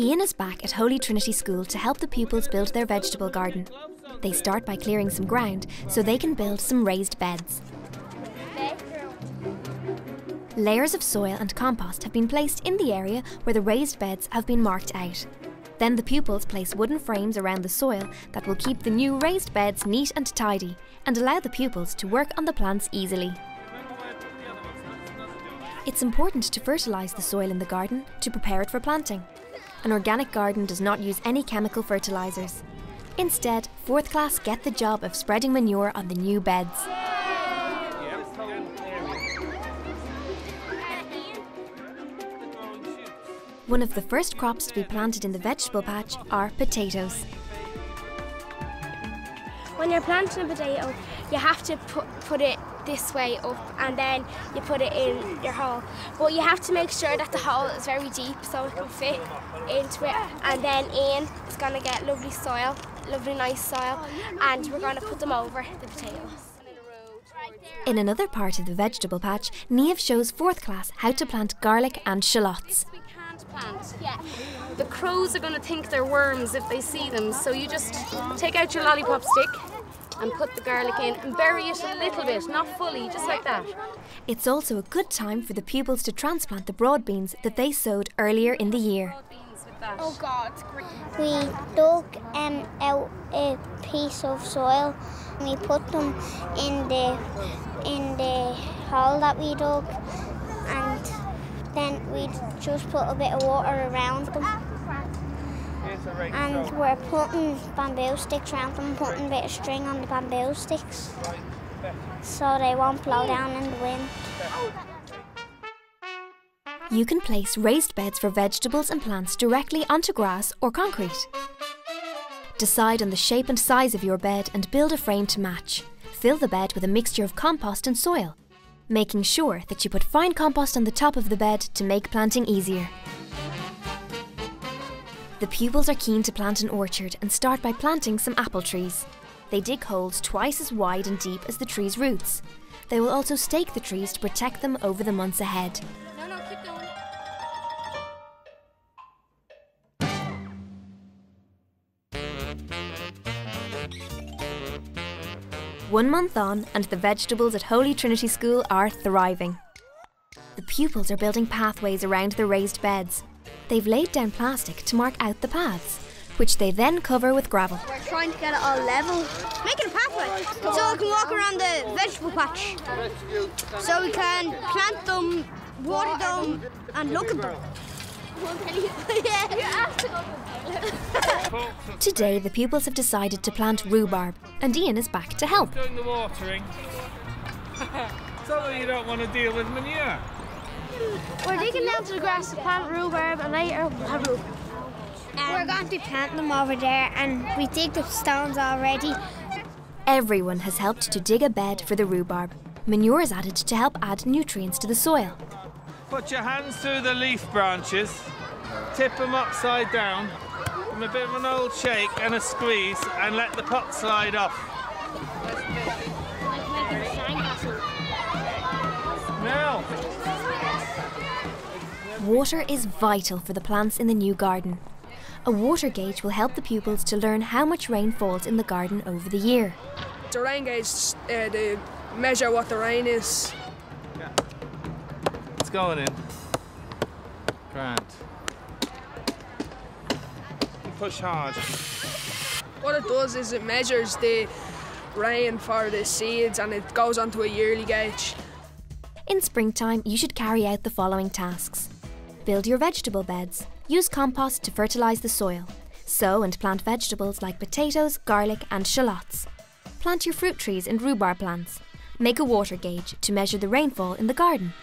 Ian is back at Holy Trinity School to help the pupils build their vegetable garden. They start by clearing some ground so they can build some raised beds. Layers of soil and compost have been placed in the area where the raised beds have been marked out. Then the pupils place wooden frames around the soil that will keep the new raised beds neat and tidy and allow the pupils to work on the plants easily. It's important to fertilise the soil in the garden to prepare it for planting. An organic garden does not use any chemical fertilisers. Instead, 4th class get the job of spreading manure on the new beds. One of the first crops to be planted in the vegetable patch are potatoes. When you're planting a potato, you have to put it this way up and then you put it in your hole. But you have to make sure that the hole is very deep so it can fit into it. And then Ian is going to get lovely soil, lovely nice soil, and we're going to put them over the potatoes. In another part of the vegetable patch, Niamh shows 4th class how to plant garlic and shallots. Yeah. The crows are going to think they're worms if they see them, so you just take out your lollipop stick and put the garlic in and bury it a little bit, not fully, just like that. It's also a good time for the pupils to transplant the broad beans that they sowed earlier in the year. Oh God! We dug out a piece of soil and we put them in the hole that we dug, and then we just put a bit of water around them. And we're putting bamboo sticks around them, putting a bit of string on the bamboo sticks so they won't blow down in the wind. You can place raised beds for vegetables and plants directly onto grass or concrete. Decide on the shape and size of your bed and build a frame to match. Fill the bed with a mixture of compost and soil, making sure that you put fine compost on the top of the bed to make planting easier. The pupils are keen to plant an orchard and start by planting some apple trees. They dig holes twice as wide and deep as the tree's roots. They will also stake the trees to protect them over the months ahead. No, keep going. 1 month on, and the vegetables at Holy Trinity School are thriving. The pupils are building pathways around the raised beds. They've laid down plastic to mark out the paths, which they then cover with gravel. We're trying to get it all level, making a pathway so we can walk around the vegetable patch. So we can plant them, water them, and look at them. Today, the pupils have decided to plant rhubarb, and Ian is back to help. Doing the watering. So that you don't want to deal with manure. We're digging down to the grass to plant rhubarb, and later we'll have rhubarb. We're going to be planting them over there, and we dig the stones already. Everyone has helped to dig a bed for the rhubarb. Manure is added to help add nutrients to the soil. Put your hands through the leaf branches, tip them upside down, give them a bit of an old shake and a squeeze, and let the pot slide off. Now. Water is vital for the plants in the new garden. A water gauge will help the pupils to learn how much rain falls in the garden over the year. The rain gauge, they measure what the rain is. Yeah. It's going in. Grand. Push hard. What it does is it measures the rain for the seeds and it goes onto a yearly gauge. In springtime, you should carry out the following tasks. Build your vegetable beds. Use compost to fertilise the soil. Sow and plant vegetables like potatoes, garlic and shallots. Plant your fruit trees and rhubarb plants. Make a water gauge to measure the rainfall in the garden.